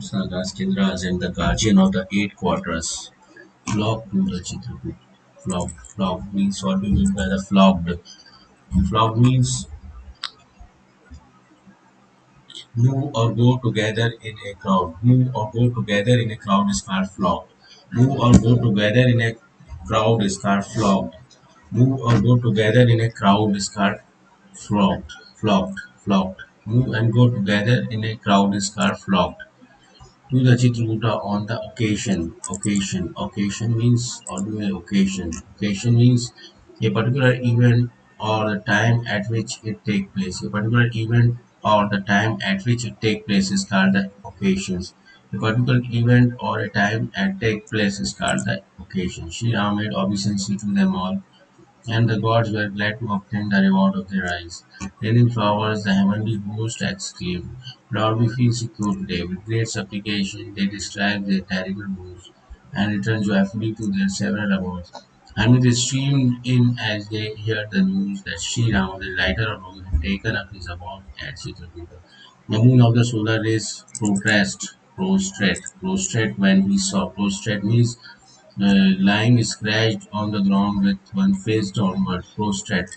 Sagas, Kendras, and the guardian of the eight quarters. Flock to the Chitrakoot. Flock means what we mean by the flocked. Flock means move or go together in a crowd. Move or go together in a crowd is called flocked. Move or go together in a crowd is called flocked. Move or go together in a crowd is called flocked. Move and go together in a crowd is called flocked. To the Chitrakuta on the occasion means ordinary occasion. Occasion means a particular event or the time at which it take place. A particular event or the time at which it take place is called the occasions. A particular event or a time at take place is called the occasion. ShriRam made obeisance to them all, and the gods were glad to obtain the reward of their eyes. Raining flowers, the heavenly host exclaimed, Lord, we feel secure today. With great supplication, they described their terrible woes and returned joyfully to their several abodes. And they streamed in as they heard the news that Sri Rama, the lighter of all, had taken up his abode at Chitrakuta. The moon of the solar rays prostrate when we saw. Prostrate means lying scratched on the ground with one face downward, prostrate.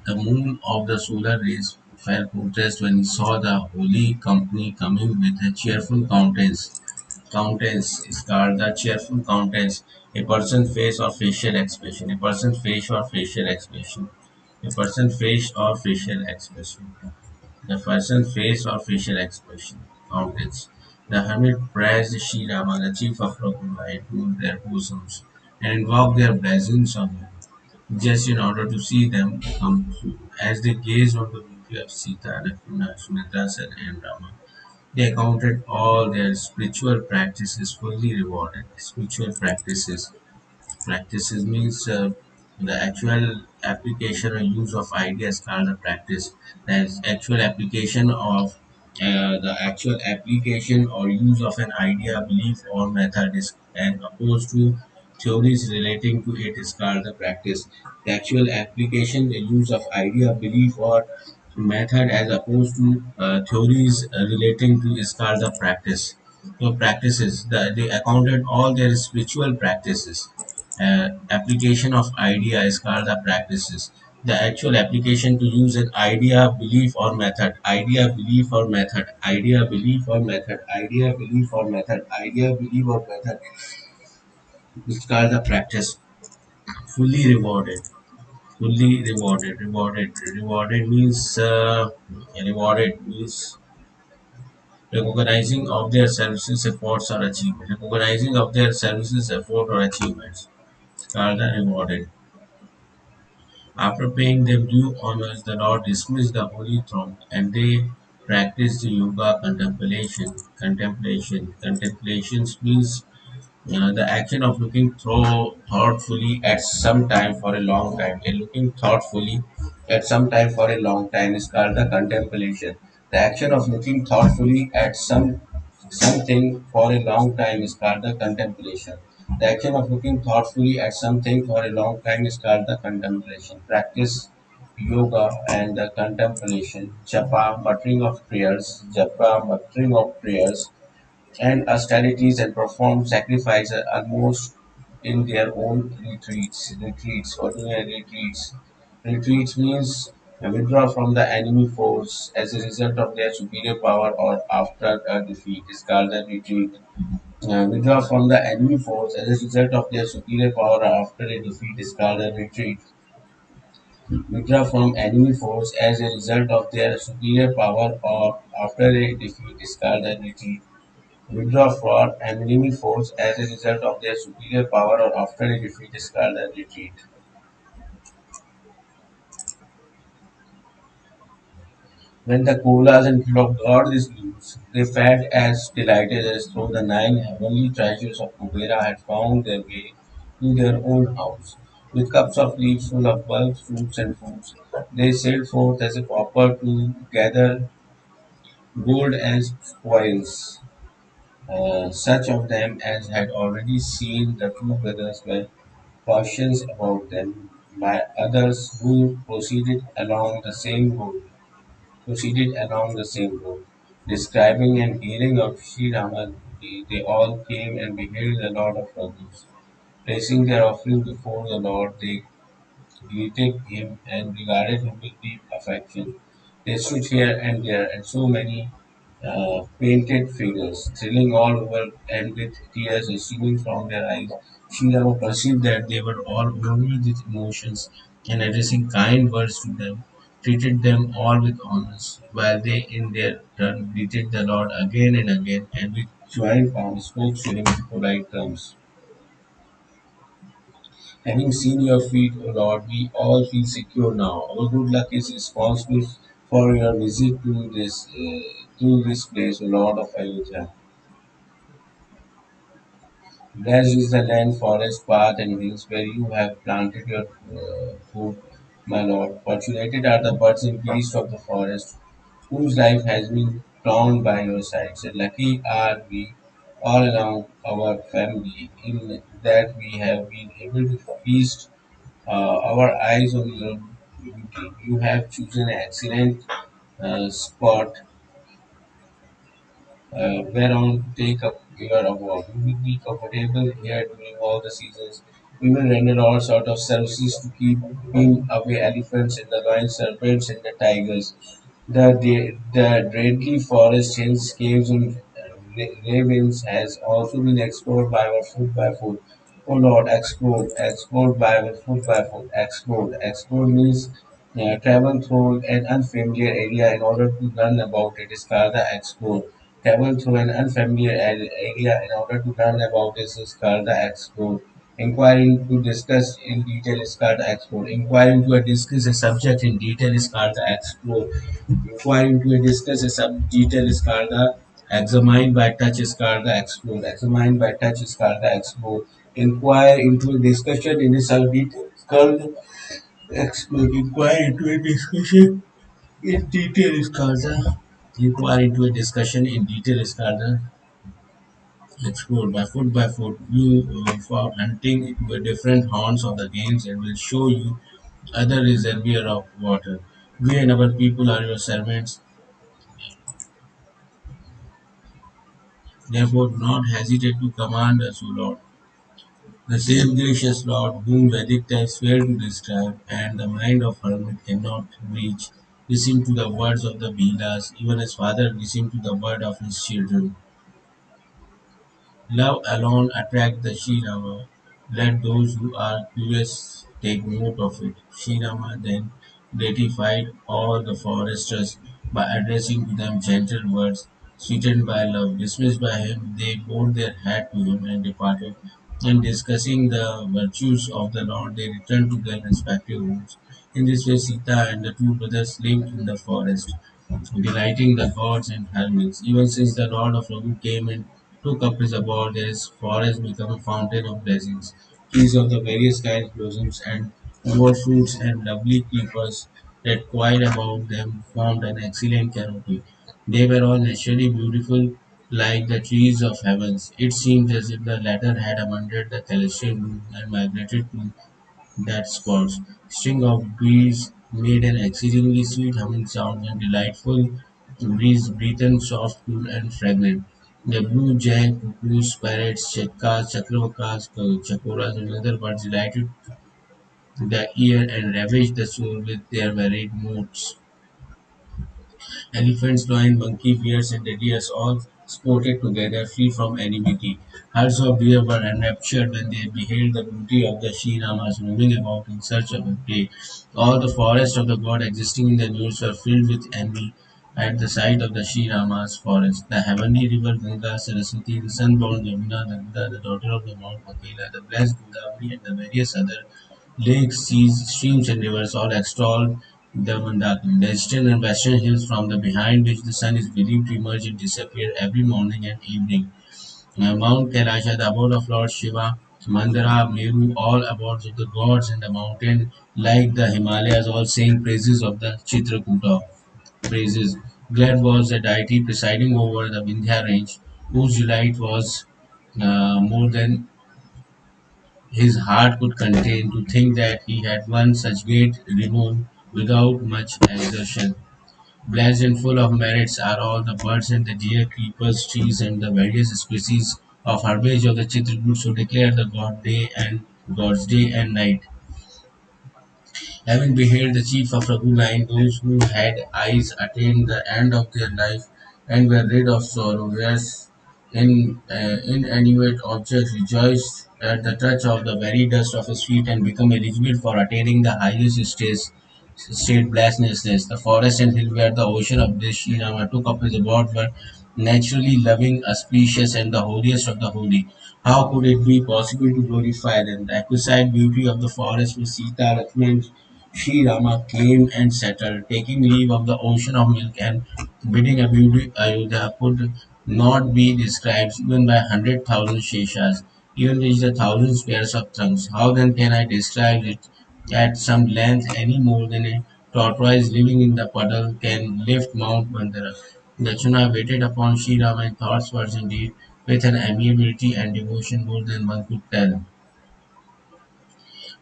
The moon of the solar rays fell protest when he saw the holy company coming with a cheerful countenance. Countenance is called the cheerful countenance. A person's face or facial expression. A person's face or facial expression. A person's face or facial expression. The person's face or facial expression. Countenance. The hermit praised Sri Rama, the chief of Raghunatha, to their bosoms, and invoked their blessings on him, just in order to see them come true. As they gazed on the beauty of Sita, Lakshmana, Sumitra, and Rama, they accounted all their spiritual practices fully rewarded. Practices means the actual application or use of ideas called a practice. That is actual application of the actual application or use of an idea, belief, or method is and opposed to theories relating to it is called the practice. The actual application, the use of idea, belief, or method as opposed to theories relating to is called the practice. So practices, they accounted all their spiritual practices. Application of idea is called the practices. The actual application to use an idea, belief, or method. Idea, belief, or method. Idea, belief, or method. Idea, belief, or method. Idea, belief, or method. It's called the practice. Fully rewarded. Fully rewarded. Rewarded means recognizing of their services, efforts, or achievements. Recognizing of their services, effort, or achievements. It's called the rewarded. After paying them due honors, the Lord dismissed the holy throne, and they practiced yoga Contemplations means the action of looking thoughtfully at some time for a long time. A looking thoughtfully at some time for a long time is called the contemplation. The action of looking thoughtfully at something for a long time is called the contemplation. The action of looking thoughtfully at something for a long time is called the contemplation. Practice yoga and the contemplation. Japa, muttering of prayers, and austerities and perform sacrifices almost in their own retreats. What do you mean retreats? Retreats means withdraw from the enemy force as a result of their superior power or after a defeat is called a retreat. Withdraw from the enemy force as a result of their superior power or after a defeat is called a retreat. Withdraw from enemy force as a result of their superior power or after a defeat is called a retreat. Withdraw from an enemy force as a result of their superior power or after a defeat is called a retreat. When the koalas and flock got this news, they felt as delighted as though the nine heavenly treasures of Kubera had found their way to their own house. With cups of leaves full of bulbs, fruits, and foods, they sailed forth as a pauper to gather gold as spoils. Such of them as had already seen the two brothers were cautions about them by others who proceeded along the same road. Describing and hearing of ShriRam, they all came and beheld the Lord of Raghu's. Placing their offering before the Lord, they greeted him and regarded him with deep affection. They stood here and there, and so many painted figures, thrilling all over and with tears streaming from their eyes. Sridhama perceived that they were all overwhelmed with emotions and addressing kind words to them, treated them all with honors, while they in their turn greeted the Lord again and again and with joint palms spoke to him in polite terms. Having seen your feet, O Lord, we all feel secure now. Our good luck is responsible for your visit to this place, O Lord of Ayodhya. Blessed is the land, forest, path, and hills where you have planted your food, my Lord. Fortunated are the birds and beasts of the forest, whose life has been crowned by your sides. And lucky are we all along our family in that we have been able to feast our eyes on your beauty. You have chosen an excellent spot whereon to take up your award. You will be comfortable here during all the seasons. We will render all sort of services to keeping away elephants and the lion serpents and the tigers. The deadly forest hills, caves, and ravines has also been explored by foot. Oh Lord, explore by foot, explore. Explore means travel through an unfamiliar area in order to learn about it is called the explore. Travel through an unfamiliar area in order to learn about it is called the explore. Inquiring to discuss in detail is called the explore. Inquiring to discuss a subject in detail is called the explore. Inquiring to discuss a detail is called the examine by touch is called the explore. Examine by touch is called the explore. Inquire into a discussion in a sub detail is called the explore. Inquire into a discussion in detail is called the inquire into a discussion in detail is called the explore. By foot, you for hunting into a different haunts of the games and will show you other reservoir of water. We and our people are your servants. Therefore, do not hesitate to command us, O Lord. The same gracious Lord, whom Vedic texts fail to describe, and the mind of hermit cannot reach, listen to the words of the Vilas, even as father listened to the word of his children. Love alone attracts the Srirama. Let those who are curious take note of it. Srirama then gratified all the foresters by addressing to them gentle words, sweetened by love. Dismissed by him, they bowed their hat to him and departed. And discussing the virtues of the Lord, they returned to their respective homes. In this way, Sita and the two brothers lived in the forest delighting the gods and hermits. Even since the Lord of Raghu came and took up his abode, there is forest become a fountain of blessings. Trees of the various kinds blossoms and more fruits and lovely creepers that quiet about them formed an excellent canopy. They were all naturally beautiful like the trees of heavens. It seemed as if the latter had abandoned the celestial bloom and migrated to that spot. String of bees made an exceedingly sweet humming sound and delightful breeze breathed soft, cool, and fragrant. The blue jay, cuckoos, parrots, chakkas, chakravakas, chakoras, and other birds delighted the ear and ravished the soul with their varied notes. Elephants, lions, monkey, bears, and deers all sported together, free from enmity. Herds of deer were enraptured when they beheld the beauty of the She-Ramas moving about in search of a prey. All the forests of the god existing in the universe were filled with envy at the sight of the She-Rama's forest. The heavenly river Ganga, Saraswati, the sun-born Yamuna, Nanda, the daughter of the Mount Makela, the blessed Godavari, and the various other lakes, seas, streams, and rivers all extol the Mandakini. The eastern and western hills from the behind which the sun is believed to emerge and disappear every morning and evening. Mount Kailasha, the abode of Lord Shiva, Mandara, Meru, all abodes of the gods, and the mountain like the Himalayas, all sing praises of the Chitrakuta. Praises. Glad was the deity presiding over the Vindhya range, whose delight was more than his heart could contain to think that he had won such great renown without much exertion. Blessed and full of merits are all the birds and the deer, creepers, trees, and the various species of herbage of the Chitragoods who declare the God's day and night. Having beheld the chief of Raghunain, those who had eyes attained the end of their life and were rid of sorrow, whereas inanimate objects rejoiced at the touch of the very dust of his feet and become eligible for attaining the highest state blessedness. The forest and hill where the ocean of this Srirama took up his abode were naturally loving, auspicious, and the holiest of the holy. How could it be possible to glorify them? The exquisite beauty of the forest with Sita, Lakshman, Sri Rama came and settled, taking leave of the ocean of milk and bidding a beauty Ayodhya could not be described even by 100,000 sheshas, even reached 1,000 pairs of tongues. How then can I describe it at some length any more than a tortoise living in the puddle can lift Mount Mandara? Lakshmana waited upon Sri Rama in thoughts, words, and deed with an amiability and devotion more than one could tell.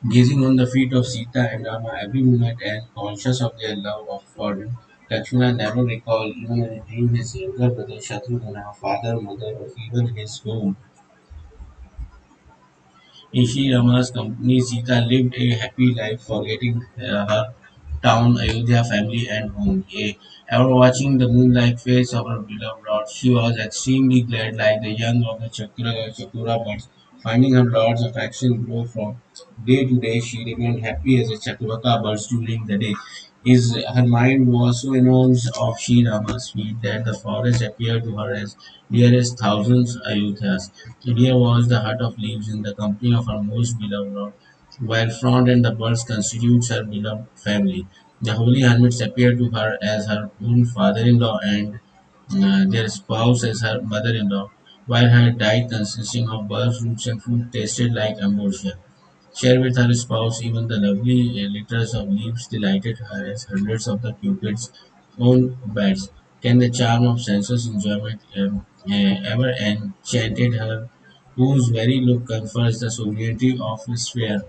Gazing on the feet of Sita and Rama every moment and conscious of their love for him, Lakshmana never recalled even in a dream his younger brother Shatrugna, father, mother, or even his home. In Sri Rama's company, Sita lived a happy life, forgetting her town, Ayodhya family, and home. Ever watching the moonlight face of her beloved lord, she was extremely glad, like the young of the Chakura birds. Finding her lord's affection grow from day to day, she remained happy as a Chaturaka bird during the day. Her mind was so enormous of Sri Rama's feet that the forest appeared to her as dear as thousands Ayodhyas. India was the hut of leaves in the company of her most beloved lord, while frond and the birds constitutes her beloved family. The holy hermits appear to her as her own father-in-law and their spouse as her mother-in-law, while her diet consisting of bulbs, roots, and fruit tasted like ambrosia. Share with her spouse even the lovely litters of leaves delighted her as hundreds of the Cupid's own beds. Can the charm of sensuous enjoyment ever enchanted her, whose very look confers the sovereignty of his sphere?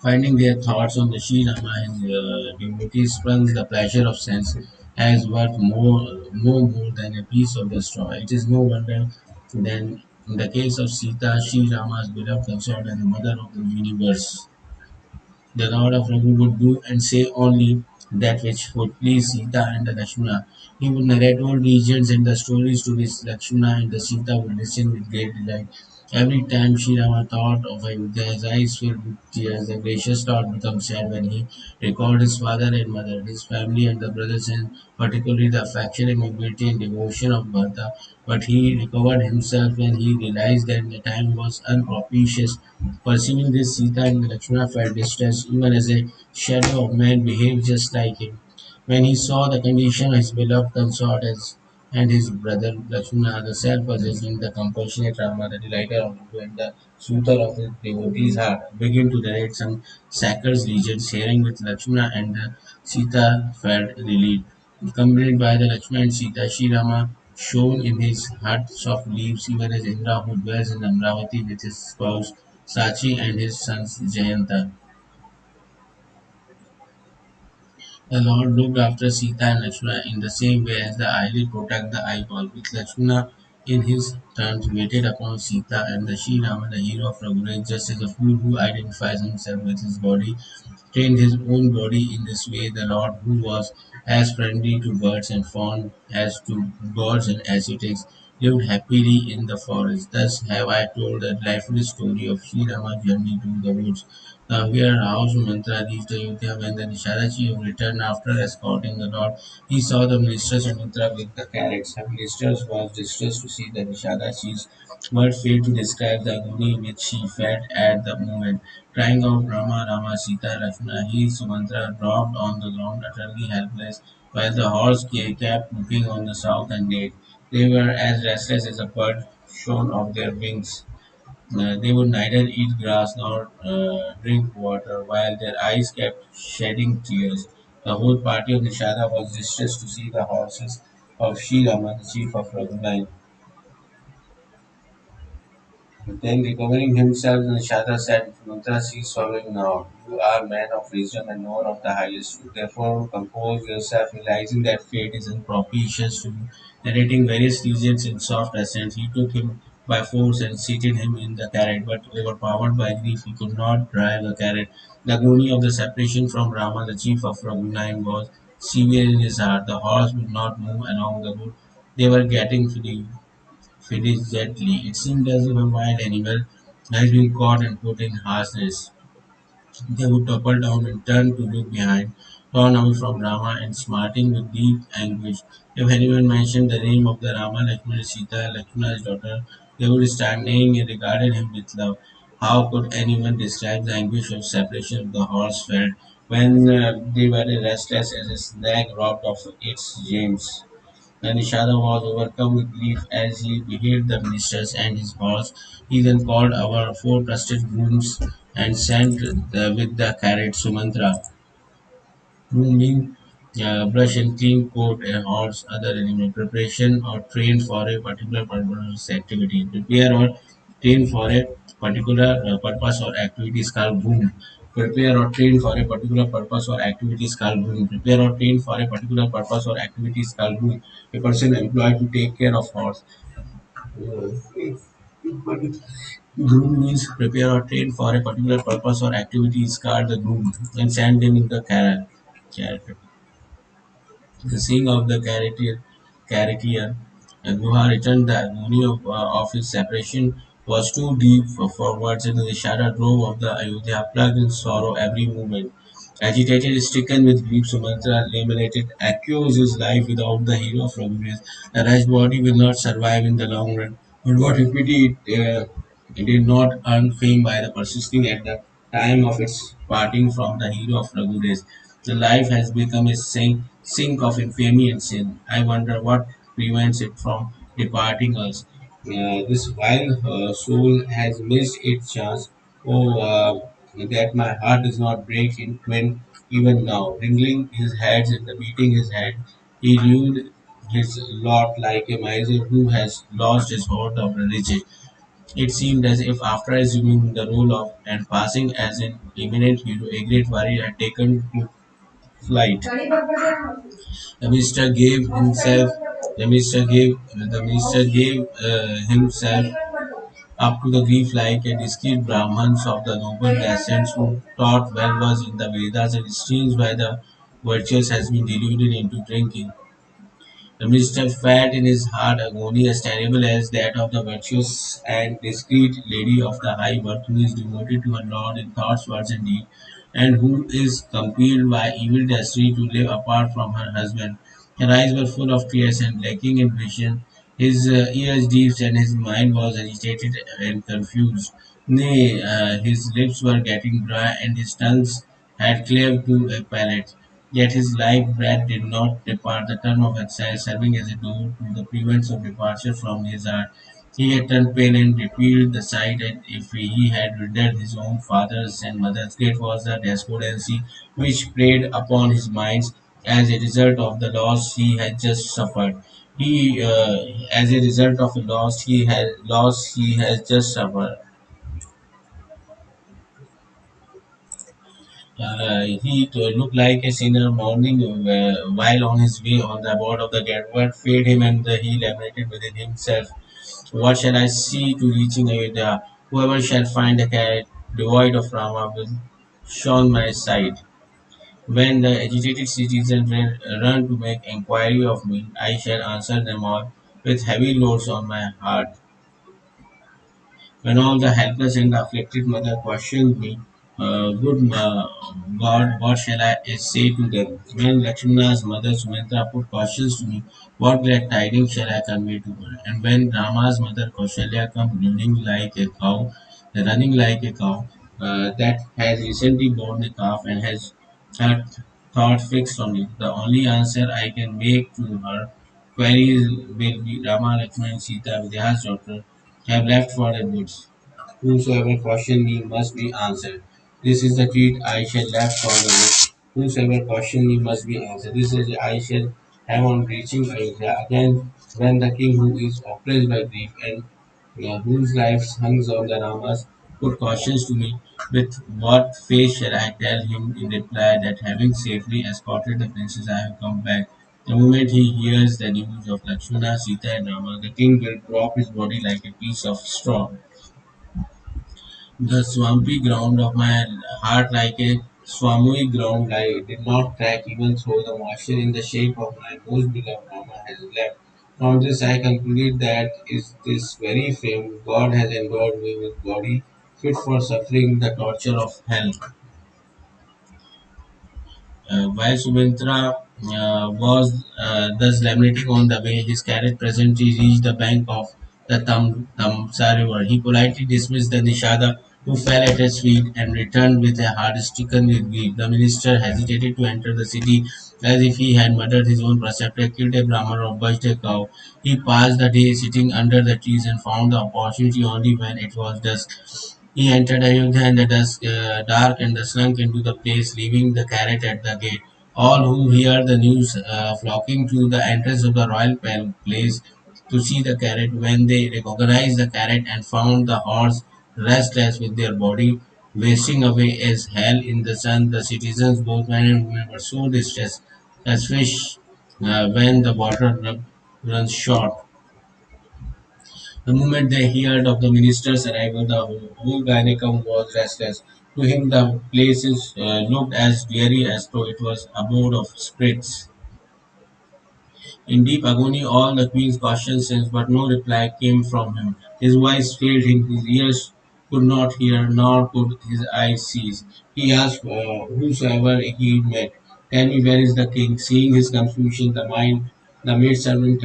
Finding their thoughts on the Sri Rama and devotees sprung the pleasure of sense as worth no more than a piece of the straw. It is no wonder then in the case of Sita, Sri Rama's beloved consort and the mother of the universe, the Lord of Raghu would do and say only that which would please Sita and the Lakshmana. He would narrate old legends and the stories to which Lakshmana and the Sita would listen with great delight. Every time Sri Rama thought of Ayodhya, his eyes filled with tears. The gracious thought becomes sad when he recalled his father and mother, his family and the brothers, and particularly the affection and humility and devotion of Bharata. But he recovered himself when he realized that the time was unpropitious. Perceiving this, Sita and Lakshmana felt distressed, even as a shadow of man behaved just like him. When he saw the condition of his beloved consort and his brother Lakshmana, the self-possessed, the compassionate Rama, the delighter of Guru, and the soother of his devotee's heart, began to narrate some sacred legends, sharing with Lakshmana and Sita felt relieved. Accompanied by the Lakshmana and Sita, Sri Rama shone in his huts of leaves, even as Indra who dwells in Amravati with his spouse Sachi and his sons Jayanta. The Lord looked after Sita and Lakshmana in the same way as the eyelid protects the eyeball, with Lakshmana in his turn waited upon Sita and the Sri Rama, the hero of Raghunath, just as a fool who identifies himself with his body trained his own body in this way. The Lord, who was as friendly to birds and fond as to gods and ascetics, lived happily in the forest. Thus have I told the delightful story of Sri Rama's journey to the woods. Now here House Mantra reached Ayodhya when the Nishada chief returned after escorting the Lord. He saw the ministers and Mitra with the carrots. The ministers was distressed to see the Nishada chief's words failed to describe the agony which she felt at the moment. Crying out Rama, Rama, Sita, Lakshmana, he, Sumantra, dropped on the ground utterly helpless, while the horse kept looking on the south and neighed. They were as restless as a bird shorn of their wings. They would neither eat grass nor drink water, while their eyes kept shedding tears. The whole party of Nishada was distressed to see the horses of Sri Rama, the chief of Raghunath. Then recovering himself, Nishada said, Mantra, cease swallowing now. You are man of wisdom and knower of the highest truth. Therefore, compose yourself, realizing that fate is unpropitious to you. Narrating various reasons in soft accents, he took him by force and seated him in the carriage. But overpowered by grief, he could not drive the carriage. The agony of the separation from Rama, the chief of Raghunayan, was severe in his heart. The horse would not move along the road. They were getting finished gently. It seemed as if a wild animal has been caught and put in harness. They would topple down and turn to look behind, torn away from Rama and smarting with deep anguish. If anyone mentioned the name of the Rama, Lakshmana, Sita, Lakshmana's daughter, they would stand neighing and regarded him with love. How could anyone describe the anguish of separation the horse felt when they were restless as a snake robbed of its chains? The Nishada was overcome with grief as he beheld the ministers and his horse. He then called our four trusted grooms and sent with the carrot Sumantra, grooming, brush and clean coat a horse, other animal preparation or trained for a particular purpose activity. Prepare or train for a particular purpose or activity is called groom. Prepare or train for a particular purpose or activity is called groom. Prepare or train for a particular purpose or activity is called groom. A person employed to take care of horse. Groom means prepare or train for a particular purpose or activity is called the groom and send him in the character. The seeing of the character and Guha returned the agony of his separation was too deep for words, and the shadow drove of the Ayodhya plugged in sorrow every moment. Agitated, stricken with grief, Sumatra lamented, accused his life without the hero of Raghuveer. The rash body will not survive in the long run. But what a pity it did not earn fame by the persisting at the time of its parting from the hero of Raghuveer. The life has become a sink of infamy and sin. I wonder what prevents it from departing us. This vile soul has missed its chance. Oh, that my heart does not break in twain even now. Wriggling his hands and beating his head, he viewed his lot like a miser who has lost his hoard of riches. It seemed as if after assuming the role of and passing as an eminent hero, a great warrior had taken to flight. The minister gave himself. The minister gave himself up to the grief like a discreet Brahmins of the noble descent who taught well was in the Vedas and streams by the virtues has been deluded into drinking. The minister felt in his heart agony as terrible as that of the virtuous and discreet lady of the high birth who is devoted to her Lord in thoughts, words, and deed, and who is compelled by evil destiny to live apart from her husband. Her eyes were full of tears and lacking in vision. His ears deep and his mind was agitated and confused. Nay, his lips were getting dry and his tongue had cleaved to a palate. Yet his life breath did not depart the term of exile, serving as a door to the prevents of departure from his heart. He had turned pale and repealed the sight that if he had rendered his own fathers and mothers, great was the despondency which preyed upon his mind as a result of the loss he had just suffered. As a result of the loss he has just suffered. Looked like a sinner mourning while on his way on the board of the dead. What failed him and he lamented within himself. What shall I see to reaching Ayodhya? Whoever shall find a carrot devoid of Rama will shun my sight. When the agitated citizens run to make inquiry of me, I shall answer them all with heavy loads on my heart. When all the helpless and afflicted mother questioned me, good God, what shall I say to them? When Lakshmana's mother Sumitra put questions to me, what glad tidings shall I convey to her? And when Rama's mother Kaushalya come running like a cow, that has recently born a calf and has her thought fixed on it, the only answer I can make to her queries will be Rama, Lakshmana, and Sita, Vidya's daughter, have left for the woods. Whosoever question me must be answered. This is the treat I shall left for the woods. Whosoever question me must be answered. This is the I shall have on reaching Ayodhya. Again, when the king who is oppressed by grief and whose lives hangs on the Ramas, put questions to me. With what face shall I tell him in reply that having safely escorted the princess, I have come back? The moment he hears the news of Lakshmana, Sita, and Rama, the king will drop his body like a piece of straw. The swampy ground of my heart, like a swampy ground, I did not crack even though the moisture in the shape of my most beloved Rama has left. From this, I concluded that is this very fame God has endowed me with body fit for suffering the torture of hell. While Subhitra was thus lamenting on the way, his carriage presently reached the bank of the Tamsa river. He politely dismissed the Nishada who fell at his feet and returned with a heart stricken with grief. The minister hesitated to enter the city as if he had murdered his own preceptor, killed a Brahman, or butchered a cow. He passed the day sitting under the trees and found the opportunity only when it was dusk. He entered Ayodhya in the dusk, dark and slunk into the place, leaving the carrot at the gate. All who heard the news flocking to the entrance of the royal place to see the carrot. When they recognized the carrot and found the horse restless with their body wasting away as hell in the sun, the citizens, both men and women, were so distressed as fish when the water runs short. The moment they heard of the minister's arrival, the whole Gynecum was restless. To him, the place looked as dreary as though it was abode of spirits. In deep agony, all the queen's questions sent, but no reply came from him. His voice failed him, his ears could not hear, nor could his eyes see. He asked whosoever he met, "Tell me where is the king?" Seeing his confusion, the maidservant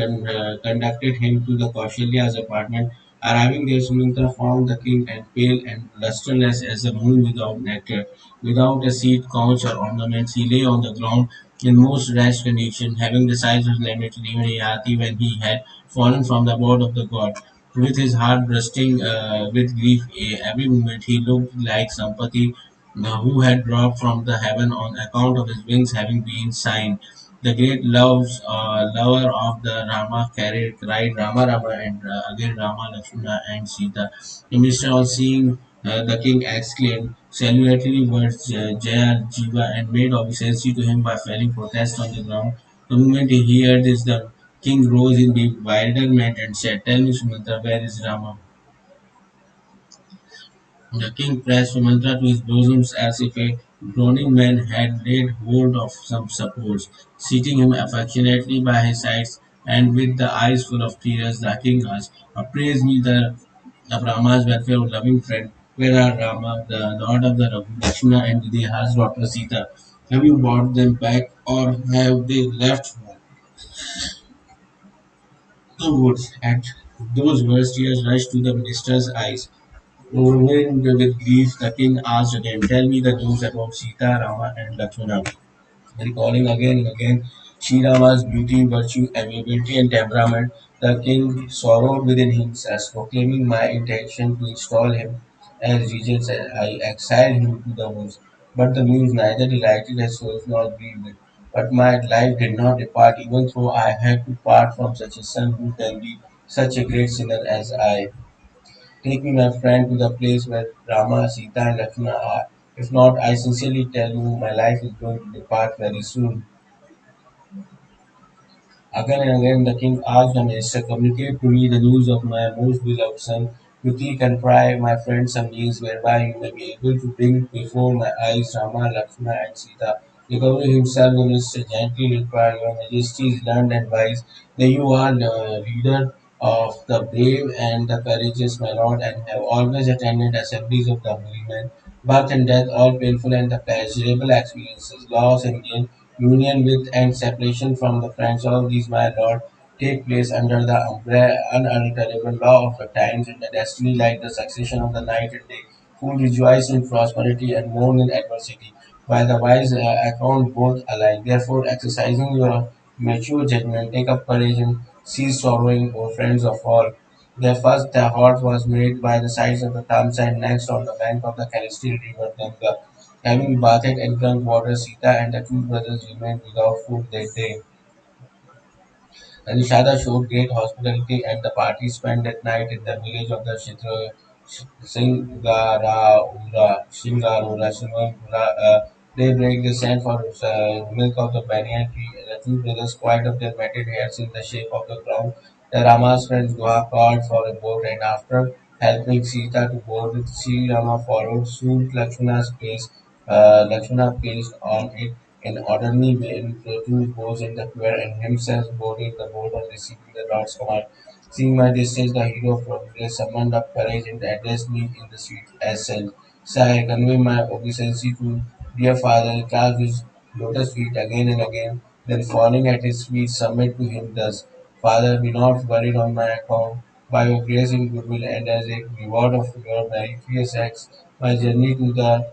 conducted him to the Kaushalya's apartment. Arriving there, Sumitra found the king and pale and lustreless as the moon without nectar. Without a seat, couch, or ornaments, he lay on the ground in most rash condition, having the size of limit, even Yati when he had fallen from the board of the god. With his heart bursting with grief every moment, he looked like Sampati who had dropped from the heaven on account of his wings having been signed. The great lover of the Rama carried cried Rama Rama and again Rama Lakshmana and Sita. The minister on seeing the king exclaimed salutatory words Jaya Jiva and made obeisance to him by felling protest on the ground. The moment he heard this, the king rose in bewilderment and said, "Tell me, Sumitra, where is Rama?" The king pressed Sumantra to his bosom as if a groaning man had laid hold of some supports. Seating him affectionately by his sides, and with the eyes full of tears, the king asked, "Appraise me the of Rama's welfare, O loving friend. Where are Rama, the lord of the Raghu, Lakshmana, and Videha's daughter Sita? Have you brought them back, or have they left the woods?" At those words, tears rushed to the minister's eyes. Overwhelmed with grief, the king asked again, "Tell me the news about Sita, Rama, and Lakshmana." Recalling again and again ShriRama's beauty, virtue, amiability, and temperament, the king sorrowed within himself, proclaiming my intention to install him as regent. I exiled him to the woods. But the news neither delighted his soul nor grieved it. But my life did not depart, even though I had to part from such a son who can be such a great sinner as I. Take me, my friend, to the place where Rama, Sita, and Lakshmana are. If not, I sincerely tell you, my life is going to depart very soon. Again and again the king asked the minister, "Communicate to me the news of my most beloved son. Quickly contrive, my friend, some means whereby you may be able to bring before my eyes Rama, Lakshmana, and Sita." Recovering himself, the minister gently replied, "Your Majesty is learned and wise, that you are the leader of the brave and the courageous, my lord, and have always attended assemblies of the holy men. Birth and death, all painful and the pleasurable experiences, loss and gain, union with and separation from the friends, all these, my lord, take place under the unalterable law of the times and the destiny like the succession of the night and day, who rejoice in prosperity and mourn in adversity, while the wise account both alike. Therefore, exercising your mature judgment, take up courage and cease sorrowing, O friends of all. Their first the halt was made by the sides of the Tamsa and next on the bank of the celestial river Ganga. Having bathed and drunk water, Sita and the two brothers remained without food that day. Nishada showed great hospitality, and the party spent that night in the village of the Singarura. They break the sand for milk of the banyan tree. The two brothers quiet up their matted hairs in the shape of the crown. The Rama's friends Guha called for a boat, and after helping Sita to board, Sri Rama followed suit. Lakshmana placed on it an orderly way with two bows in the quiver and himself boarded the boat on receiving the Lord's command. Seeing my distress, the hero from grace summoned up courage and addressed me in the suite as such. Sir, I convey my obeisance to dear father, clasped his lotus feet again and again, then falling at his feet, submit to him thus. Father, be not worried on my account. By your grace and goodwill, and as a reward of your meritorious acts, my journey to the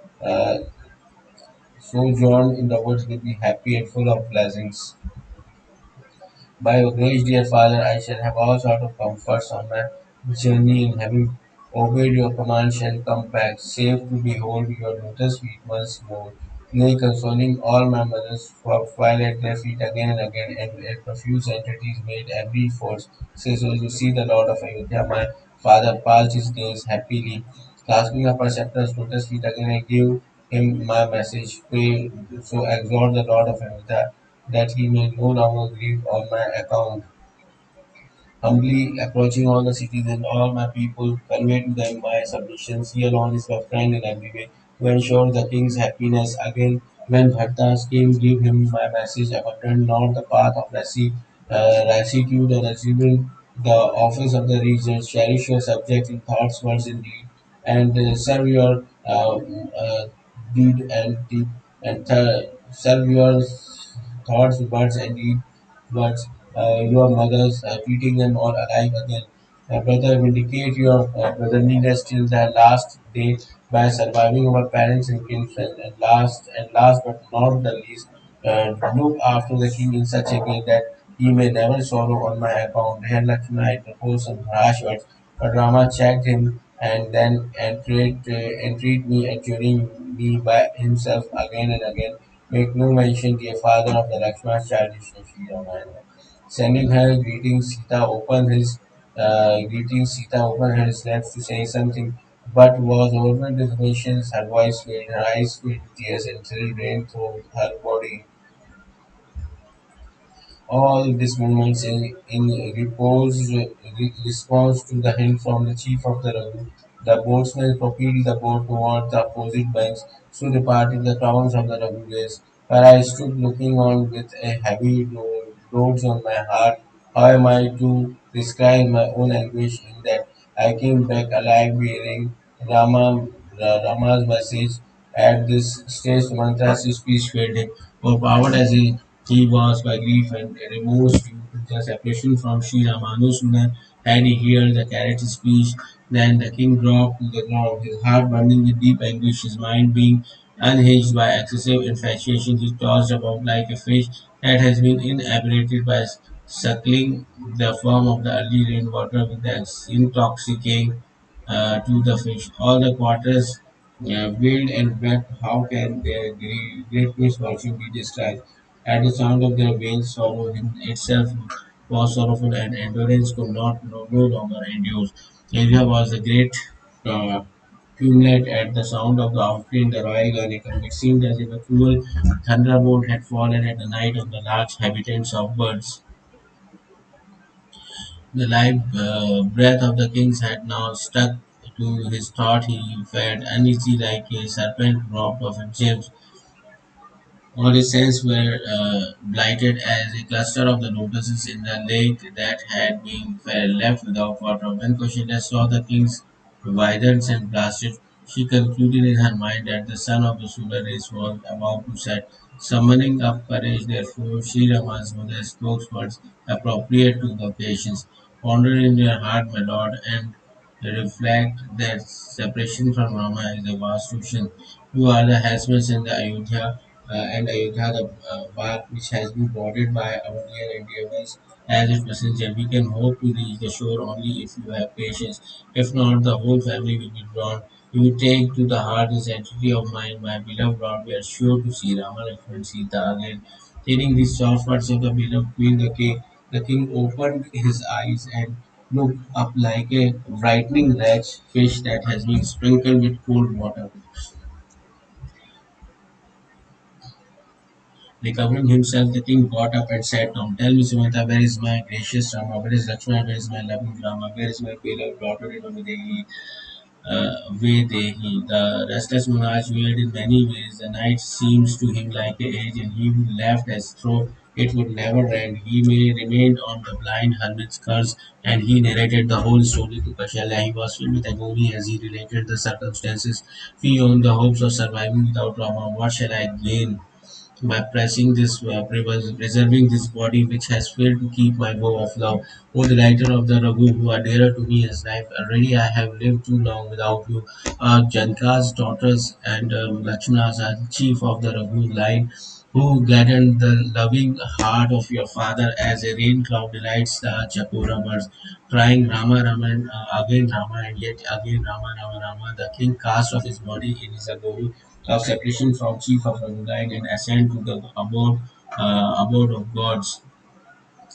sojourn in the woods will be happy and full of blessings. By your grace, dear Father, I shall have all sorts of comforts on my journey, and having obeyed your command, shall come back safe to behold your lotus feet once more. Nay, consoling all my mothers, for while at their feet again and again, and a profuse entreaties made every force. Say so you see the Lord of Ayodhya, my father, passed his days happily. Clasping up her scepter's lotus feet again, I give him my message. Pray, so exhort the Lord of Ayodhya that he may no longer grieve on my account. Humbly approaching all the cities and all my people, convey to them my submissions. He alone is my friend in every way, to ensure the king's happiness. Again, when Bharta's came, give him my message, abandon not the path of lassitude or assuming the office of the regent. Cherish your subjects in thoughts, words, and deed, and serve your deed and deed, and serve your thoughts, words, and deed towards your mothers, treating them all alike again. Brother, vindicate your brotherliness till the last day by surviving our parents and kinsmen. And last but not the least, look after the king in such a way that he may never sorrow on my account. Here Lakshmana interposed some harsh words, but Rama checked him and then entreat me, adjuring me by himself again and again. Make no mention, dear father, of the Lakshmana's childish Sri Ramayana. Sending her greetings, Sita opened her lips to say something, but was overwhelmed with emotions. Her voice failed, her eyes filled with tears, and thrill ran through her body. All these movements in response to the hint from the chief of the Raghu. The boatswain propelled the boat toward the opposite banks, so departed the towns of the Raghudes, where I stood looking on with a heavy loads on my heart. How am I to describe my own anguish in that I came back alive bearing Rama's message? At this stage, Mantra's speech failed him. Overpowered as he was by grief and remorse due to the separation from Sri Rama, no sooner had he heard the carrot speech than the king dropped to the ground, his heart burning with deep anguish, his mind being unhinged by excessive infatuation. He tossed about like a fish that has been inebriated by suckling the form of the early rainwater with the intoxicating to the fish. All the quarters wailed and wept. How can their great misfortune be described? At the sound of their wails, sorrow in itself was sorrowful, and endurance could no longer endure. India was a great uh, tumult at the sound of the outcry in the royal garnicle. It seemed as if a cruel thunderbolt had fallen at the night on the large habitants of birds. The live breath of the king had now stuck to his throat. He felt uneasy like a serpent robbed of its gems. All his senses were blighted as a cluster of the lotuses in the lake that had been left without water. When Koshinda saw the king's withers and blasted, she concluded in her mind that the sun of the solar race was about to set. Summoning up courage, therefore, Sri Rama's mother spoke words appropriate to the occasions. Ponder in your heart, my lord, and reflect that separation from Rama is a vast ocean. You are the husbands in the Ayodhya, the bark which has been boarded by our dear and dear ones as its passenger. We can hope to reach the shore only if you have patience. If not, the whole family will be drawn. If you take to the heart this entity of mine, my beloved Lord, we are sure to see Rama, Lakshmana, Sita again. Hearing these soft words of the beloved Queen, the king The king opened his eyes and looked up like a brightening red fish that has been sprinkled with cold water. Recovering himself, the king got up and sat down. Tell me, Sumata, where is my gracious Rama? Where is Lakshmana? Where is my loving Rama? Where is my beloved daughter in Devi? Vedehi. The restless monarch wailed in many ways. The night seems to him like an age, and he laughed as though it would never end. He may remained on the blind hermit's curse, and he narrated the whole story to Kashyap. He was filled with agony as he related the circumstances. We own the hopes of surviving without Rama. What shall I gain by pressing this, preserving this body which has failed to keep my vow of love? O the writer of the Raghu, who are dearer to me as life, already I have lived too long without you. Janka's daughters and Lakshmanas are chief of the Raghu line, who gladdened the loving heart of your father as a rain cloud delights the Chakora birds, crying Rama Rama and again Rama and yet again Rama Rama Rama. The king cast off his body in his agony of separation from chief of the line and ascend to the abode of gods.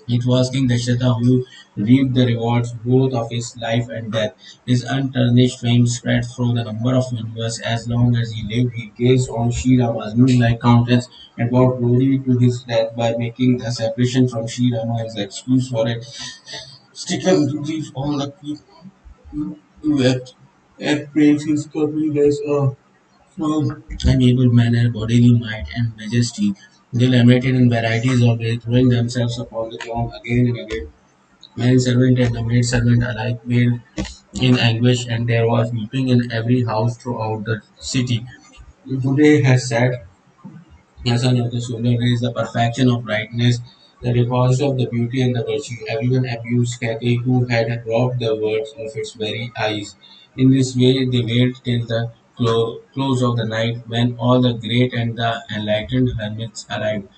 It was King Dasharatha who reaped the rewards both of his life and death. His untarnished fame spread through the number of universe. As long as he lived, he gazed on ShriRama's moonlight countenance and brought glory to his death by making the separation from ShriRama his excuse for a stricken duty on the people who had praised his coming as a from unable manner, bodily might, and majesty. They lamented in varieties of ways, throwing themselves upon the ground again and again. Man servant and the maid servant alike wailed in anguish, and there was weeping in every house throughout the city. Today has said as son of the solar rays, the perfection of brightness, the deposit of the beauty and the virtue. Everyone abused Cathay, who had robbed the world of its very eyes. In this way, they wailed till the close of the night, when all the great and the enlightened hermits arrived.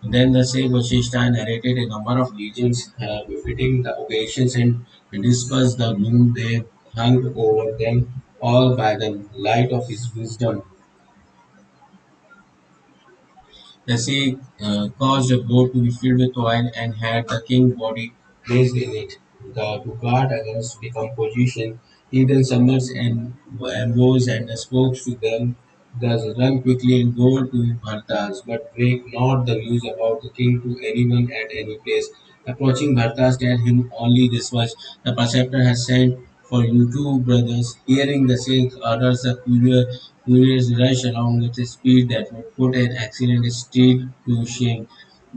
Then the sage Vashishta narrated a number of legends befitting the occasions and dispersed the gloom they hung over them all by the light of his wisdom. The sea caused a boat to be filled with oil and had the king's body placed in it. To guard against decomposition, he then summons and woes and spoke to them. Thus run quickly and go to Bhartas, but break not the news about the king to anyone at any place. Approaching Bhartas, tell him only this much: the preceptor has sent for you two brothers. Hearing the same orders, the couriers rush along with a speed that would put an excellent steed to shame.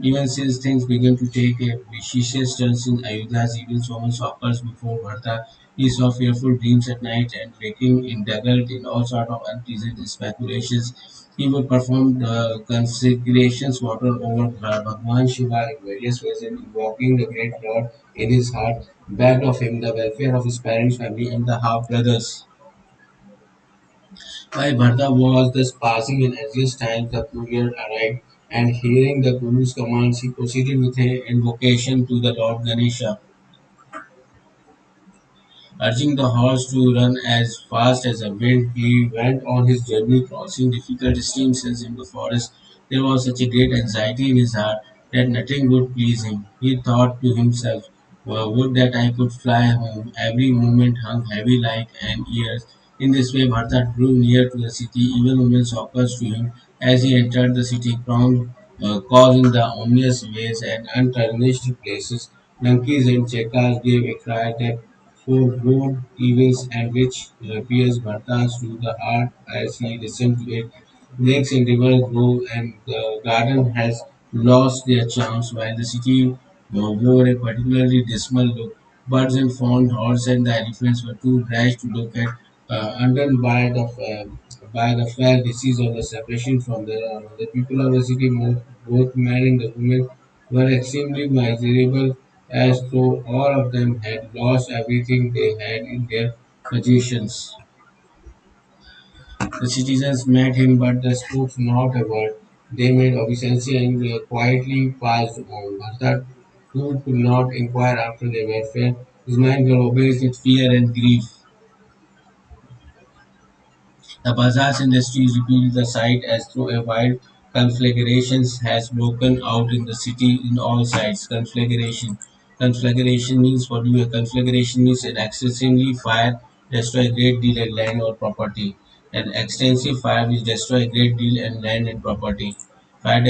Even since things begin to take a vicious turn in Ayodhya's evil omens occurs before Bharata. He saw fearful dreams at night and waking indulged in all sorts of unpleasant speculations. He would perform the conflagrations water over Bhagwan Shiva in various ways and invoking the great Lord in his heart, begged of him the welfare of his parents, family, and the half brothers. While Bharata was thus passing in anxious times, the courier arrived, and hearing the Guru's commands, he proceeded with an invocation to the Lord Ganesha, urging the horse to run as fast as the wind. He went on his journey, crossing difficult streams in the forest. There was such a great anxiety in his heart that nothing would please him. He thought to himself, "Well, would that I could fly home." Every moment hung heavy like an ears. In this way, Bharata drew near to the city. Even moments occurred to him as he entered the city, causing the ominous ways and untarnished places. Monkeys and checkers gave a cry that forebode evils and which pierced Bharta's to the heart as he listened to it. Lakes and rivers grow, and the garden has lost their charms, while the city wore a particularly dismal look. Birds and fawn, horse and the elephants were too rash to look at, undone by the fair disease of the separation from the people of the city, both men and the women, were extremely miserable, as though all of them had lost everything they had in their possessions. The citizens met him, but they spoke not a word. They made obeisance and quietly passed on. Bharat, who could not inquire after their welfare, his mind was obsessed with fear and grief. The bazaars and the streets repeated the sight as though a wild conflagration has broken out in the city in all sides. Conflagration. Conflagration means for you. A conflagration means an excessively fire destroy a great deal of land or property. An extensive fire which destroy a great deal of land and property. Fire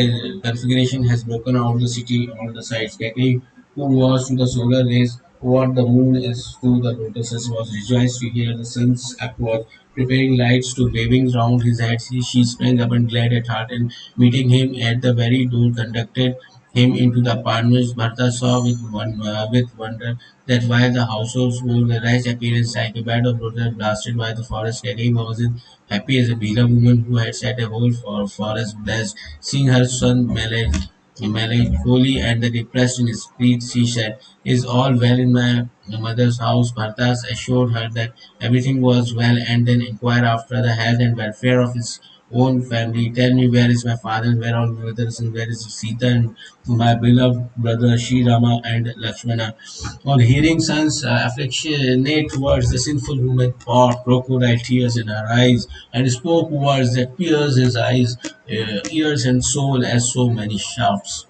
configuration has broken out the city on the sides. Keki, who was to the solar rays what the moon is to the lotuses, was rejoiced to hear the sun's upward, preparing lights to waving round his head. She sprang up and glad at heart, and meeting him at the very door, conducted him into the apartments. Bharata saw with wonder that while the households wore the rich appearance like a bed of roses blasted by the forest, Keki wasn't happy as a Bhila woman who had set a whole forest blessed. Seeing her son melancholy and the depressed in his spirit, she said, "Is all well in my mother's house?" Bhartas assured her that everything was well and then inquired after the health and welfare of his own family. "Tell me, where is my father, where are my brothers, and where is Sita and my beloved brother Sri Rama and Lakshmana?" On hearing son's affectionate words, the sinful woman poured crocodile tears in her eyes and spoke words that pierced his eyes, ears, and soul as so many shafts.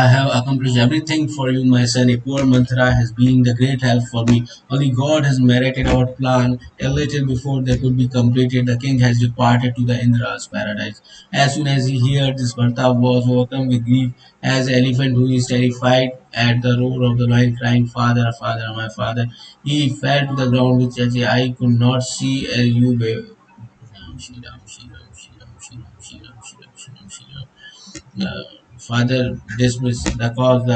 "I have accomplished everything for you, my son. A poor mantra has been the great help for me. Only God has merited our plan. A little before they could be completed, the king has departed to the Indra's paradise." As soon as he heard this, Bharta was overcome with grief, as an elephant who is terrified at the roar of the lion, crying, "Father, Father, my father." He fell to the ground with such a I could not see you. Shri Ram, Shri Ram, Shri Ram, Shri Ram, Shri Ram, Shri Ram, Shri Ram, Shri Ram. Father dismissed the cause.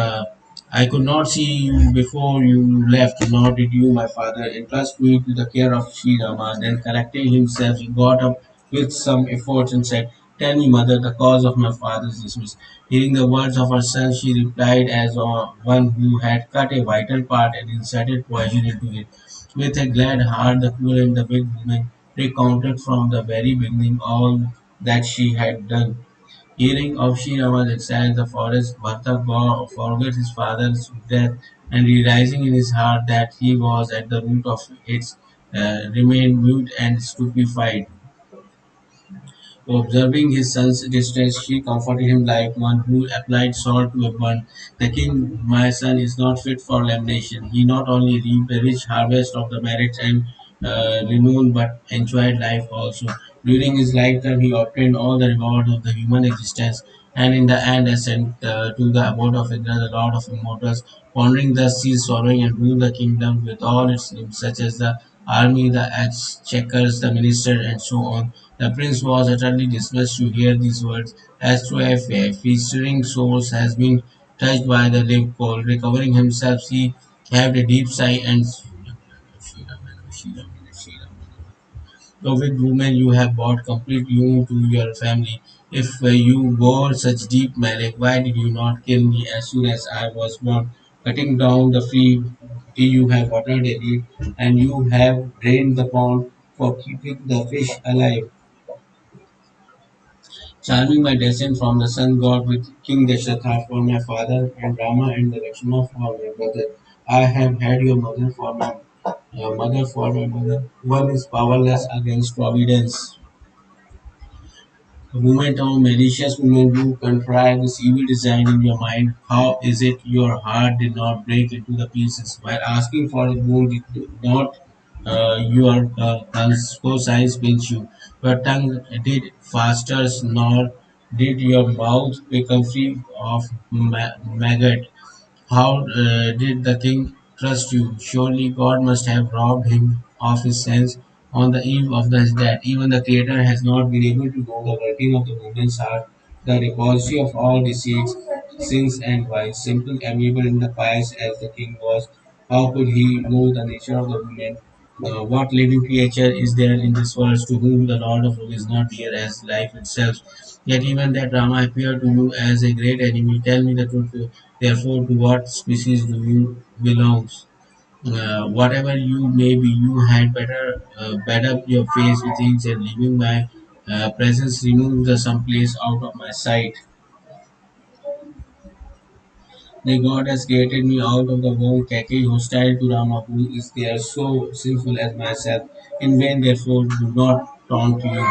I could not see you before you left, nor did you, my father, entrust me to the care of Sri Rama. Then, correcting himself, he got up with some effort and said, "Tell me, mother, the cause of my father's dismiss." Hearing the words of her son, she replied as one who had cut a vital part and inserted poison into it. With a glad heart, the cruel and the big woman recounted from the very beginning all that she had done. Hearing of Sri Rama's exile in the forest, Bharata forgot his father's death, and realizing in his heart that he was at the root of it, remained mute and stupefied. Observing his son's distress, she comforted him like one who applied salt to a burn. "The king, my son, is not fit for lamentation. He not only reaped a rich harvest of the merits and renown, but enjoyed life also. During his lifetime, he obtained all the rewards of the human existence, and in the end ascended to the abode of Indra, the lord of immortals. Pondering thus, ceased sorrowing and ruled the kingdom with all its limbs, such as the army, the exchequers, the minister, and so on. The prince was utterly dismissed to hear these words, as through a featuring soul has been touched by the live coal. Recovering himself, he heaved a deep sigh and so with women you have brought complete you to your family. If you bore such deep malice, why did you not kill me as soon as I was born? Cutting down the tree you have watered it, and you have drained the pond for keeping the fish alive. Charming my descent from the sun god with King Dasharatha for my father and Rama and the Lakshmana for my brother. I have had your mother for my mother. One is powerless against providence. The moment of malicious woman you contrive this evil design in your mind, how is it your heart did not break into the pieces? While asking for a boon did not your conscience pinch you. Your tongue did faster, nor did your mouth become free of maggot. How did the king trust you? Surely God must have robbed him of his sense on the eve of his death. Even the Creator has not been able to know the working of the woman's heart, the repository of all deceits, sins, and vice. Simple, amiable, and pious as the king was, how could he know the nature of the woman? What living creature is there in this world to whom the Lord of Love is not dear as life itself? Yet even that Rama appeared to you as a great enemy. Tell me the truth. Therefore, to what species do you belong? Whatever you may be, you had better bed up your face with inks and leaving my presence, remove the someplace out of my sight. The God has created me out of the womb, Kake, hostile to Rama, who is there so sinful as myself. In vain, therefore, do not taunt you.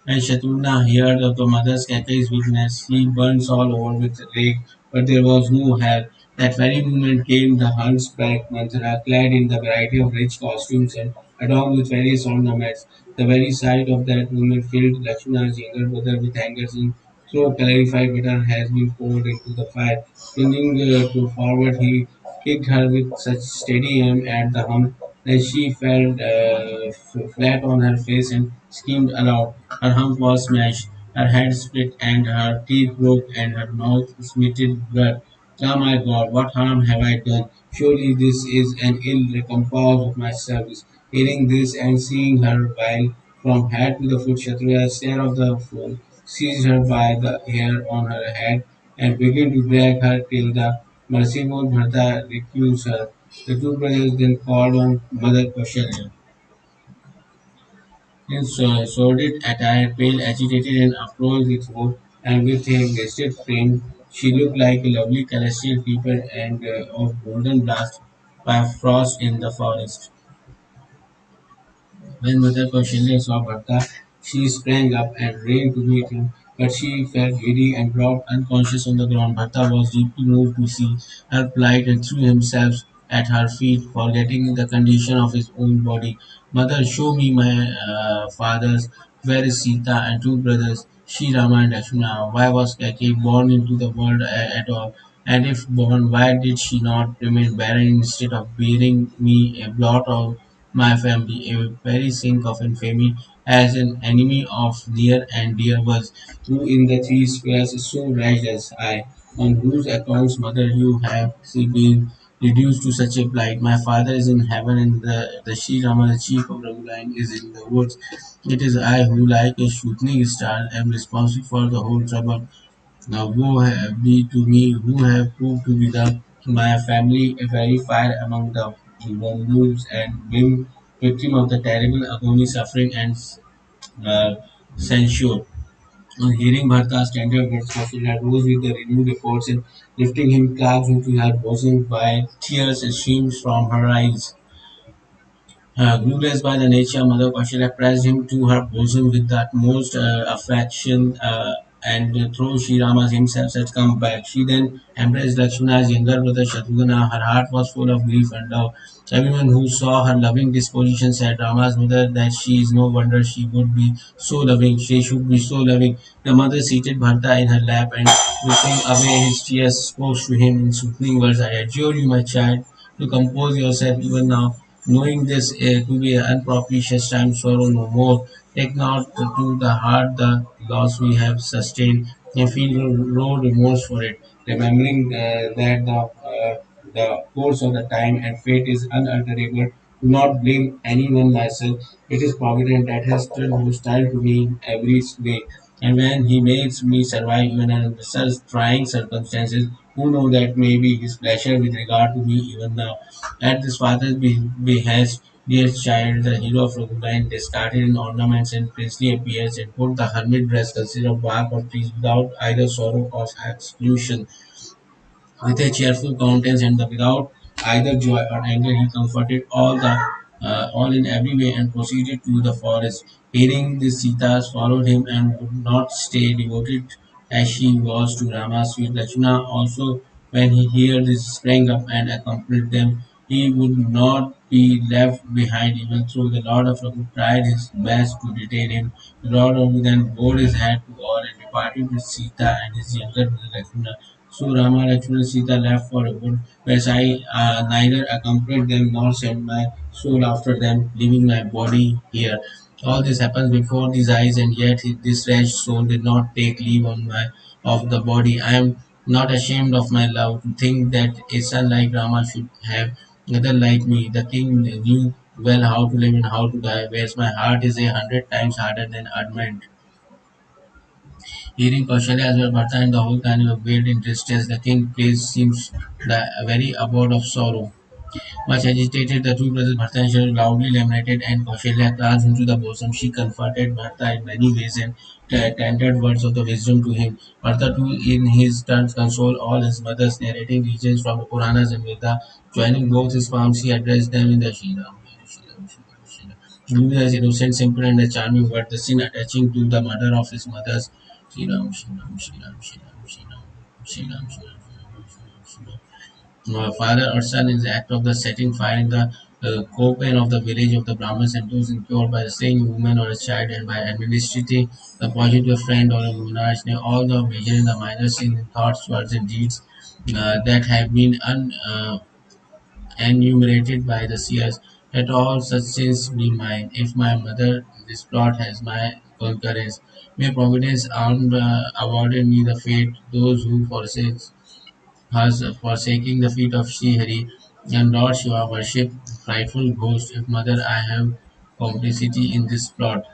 And Shatrugna heard of the mother's Kake's weakness. He burns all over with rage. but there was no help. That very moment came the hunchback Manthara, clad in the variety of rich costumes and adorned with various ornaments. The very sight of that woman filled Lakshmana's younger brother with anger, saying, "So clarified butter has been poured into the fire." Springing to forward, he kicked her with such steady aim at the hump that she fell flat on her face and screamed aloud. Her hump was smashed, her head split, and her teeth broke, and her mouth smitted blood. Ah, my God, what harm have I done? Surely this is an ill recompense of my service. Hearing this and seeing her while from head to the foot, Kshatriya, stare of the fool, seized her by the hair on her head and began to drag her till the merciful Bharata recused her. The two brothers then called on Mother Kaushalya. In sordid attire, pale, agitated, and approached with hope, and with a wasted frame, she looked like a lovely celestial creature and of golden blast by frost in the forest. When Mother Kaushalya saw Bharata, she sprang up and ran to meet him, but she fell giddy and dropped unconscious on the ground. Bharata was deeply moved to see her plight and threw himself at her feet, forgetting the condition of his own body. Mother, show me my fathers. Where is Sita and two brothers, ShriRama and Lakshmana? Why was Kaikeyi born into the world at all? And if born, why did she not remain barren instead of bearing me a blot of my family, a very sink of infamy, as an enemy of near and dear was, who in the three spheres is so rash as I, on whose accounts, mother, you have been reduced to such a plight. My father is in heaven, and the Sri Rama, the chief of Raghuline, is in the woods. It is I who, like a shooting star, am responsible for the whole trouble. Now woe be to me who have proved to be my family a very fire among the wolves and been victim of the terrible agony, suffering, and uh, censure. On hearing Bharta's tender words, Kausalya rose with the renewed efforts and lifting him clasped into her bosom while tears streamed from her eyes. Clueless by the nature, Mother Kaushalya pressed him to her bosom with the utmost affection, and through Sri Rama himself had come back. She then embraced Lakshmana's younger brother Shatrugna. Her heart was full of grief and love. Everyone who saw her loving disposition said Rama's mother that she is no wonder she would be so loving. She should be so loving. The mother seated Bharata in her lap and wiping away his tears spoke to him in soothing words. I adjure you, my child, to compose yourself even now. Knowing this to be an unpropitious time, sorrow no more. Take not to the heart the loss we have sustained, and feel no remorse for it. Remembering that the course of the time and fate is unalterable, do not blame anyone myself. It is Providence that has turned hostile to me in every way. And when he makes me survive even under such trying circumstances, who know that may be his pleasure with regard to me even now. At this father's behest, dear child, the hero of Raghuline discarded in ornaments and princely appearance and put the hermit dress consisted of bark or trees without either sorrow or exclusion. With a cheerful countenance and without either joy or anger, he comforted all in every way and proceeded to the forest. Hearing this, Sita followed him and would not stay, devoted as she was to Rama's sweet Lakshmana. Also, when he heard this, sprang up and accompanied them. He would not be left behind, even though the Lord of Raghu tried his best to detain him. The Lord of Raghu then bowed his head to all and departed with Sita and his younger brother Lakshmana. So Rama, Lakshmana, Sita left for a wood, where I neither accompanied them nor sent my soul after them, leaving my body here. All this happens before these eyes, and yet this wretched soul did not take leave of the body. I am not ashamed of my love. To think that a son like Rama should have another like me. The king knew well how to live and how to die, whereas my heart is 100 times harder than adamant. Hearing Kaushalya as well, Bharata and the whole clan were veiled in distress. The king's place seems the very abode of sorrow. Much agitated, the two brothers Bharata and Shri loudly lamented, and Kaushalya clasped him to the bosom. She comforted Bharata in many ways and tendered words of the wisdom to him. Bharata too, in his turn, consoled all his mothers, narrating regions from the Puranas and Veda. Joining both his palms, he addressed them in the Shriram. Guru is innocent, simple, and a charming word. The sin attaching to the murder of his mothers. Shriram, Shriram, Shriram, Shriram, Shriram, Shriram, Shriram. Father or son is the act of the setting fire in the copen of the village of the Brahmins and those incurred by the same woman or a child and by administrating the poison to a friend or a monarch. All the major and the minor sins in thoughts, words, and deeds that have been enumerated by the seers. Let all such sins be mine. If my mother, this plot has my concurrence. May Providence awarded me the fate those who forsake has forsaking the feet of Sri Hari and Lord Shiva worship frightful ghost. If mother I have complicity in this plot.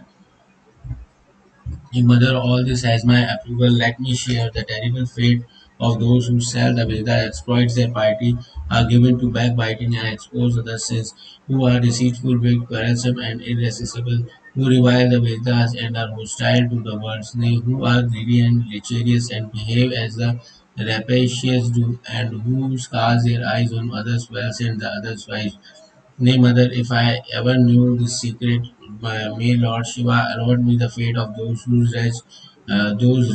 If mother all this has my approval, let me share the terrible fate of those who sell the Veda, exploits their piety, are given to backbiting and expose other sins, who are deceitful, weak, quarrelsome, and irresistible, who revile the Vedas and are hostile to the words, nay, who are greedy and lecherous and behave as the rapacious do, and who scars their eyes on others' wealth and the others' wives. Nay, mother, if I ever knew this secret, may Lord Shiva allot me the fate of those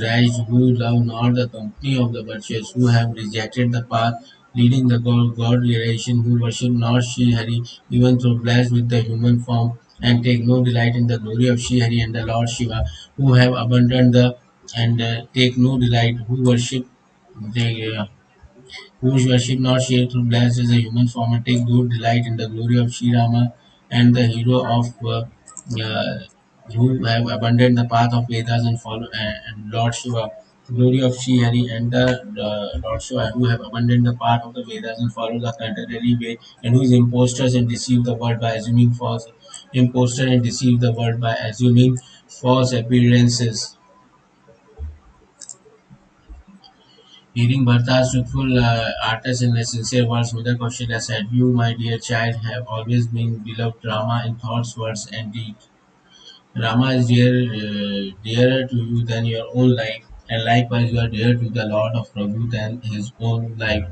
rash who love not the company of the virtuous, who have rejected the path leading the God relation, who worship not Shri Hari, even though blessed with the human form, and take no delight in the glory of Shri Hari and the Lord Shiva, who have abandoned the and take no delight, who worship the whose worship not share through blessed as a human form and take good delight in the glory of ShriRama and the hero of uh, who have abandoned the path of Vedas and follow and Lord Shiva, glory of Sri Hari and the Lord Shiva who have abandoned the path of the Vedas and follow the contrary way and who is impostors and deceive the world by assuming false impostor and deceive the world by assuming false appearances. Hearing Bharta's truthful artist in the sincere words, Mother Kausalya said, "You, my dear child, have always been beloved Rama in thoughts, words, and deeds. Rama is dearer to you than your own life, and likewise you are dear to the Lord of Prabhu than his own life.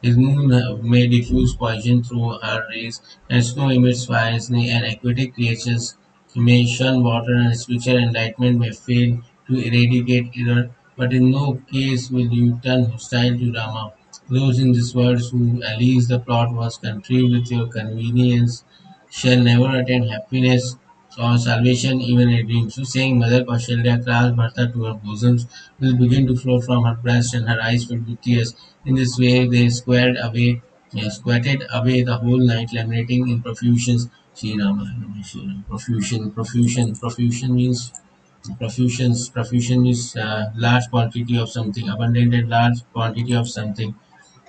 His moon may diffuse poison through her rays, and snow emits fire, and aquatic creatures may shun water, and spiritual enlightenment may fail to eradicate error. But in no case will you turn hostile to Rama. Those in this world who alleviate the plot was contrived with your convenience shall never attain happiness or salvation even in a dream. So saying, Mother Kaushalya clasped Bharata to her bosom, will begin to flow from her breast and her eyes filled with tears. In this way they squatted away the whole night, lamenting in profusions. Sri Rama, Sri Rama. Profusion means profusion is large quantity of something, abundant and large quantity of something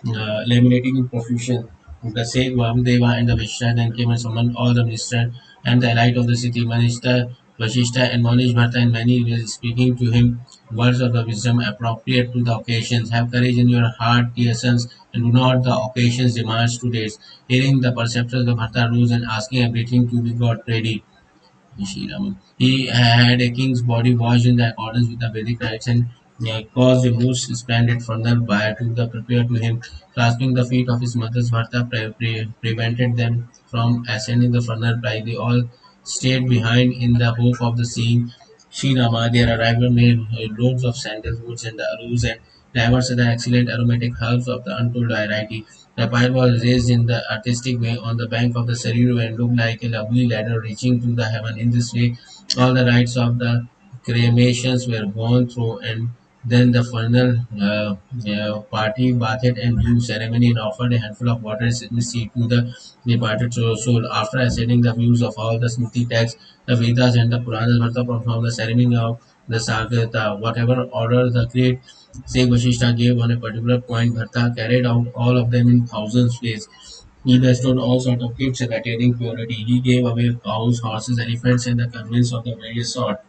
laminating in profusion. The sage Vamdeva and the Vishnu then came and summoned all the ministers and the elite of the city. Vashishta and Manish Bharta and many were speaking to him words of the wisdom appropriate to the occasions. Have courage in your heart, dear sons, and do not the occasions demands to days. Hearing the preceptors, the Bharta rose and asking everything to be got ready. ShriRam. He had a king's body washed in the accordance with the Vedic rites and caused a most splendid funeral by to the prepare to him. Clasping the feet of his mother's Bharta prevented them from ascending the funeral bride. They all stayed behind in the hope of the seeing Sri Rama. Their arrival made loads of sandalwoods and the arrows and diverse other excellent aromatic herbs of the untold variety. The pile was raised in the artistic way on the bank of the Saryu and looked like a lovely ladder reaching to the heaven. In this way, all the rites of the cremations were gone through, and then the final party bathed and due ceremony and offered a handful of water and seed to the departed soul. After ascending the views of all the Smriti texts, the Vedas and the Puranas, Bharata performed the ceremony of the Sagrata. Whatever order the great Sage Vashishta gave on a particular point, Bharata carried out all of them in thousands ways. He bestowed all sorts of gifts attaining purity. He gave away cows, horses, elephants, and the conveyance of the various sort.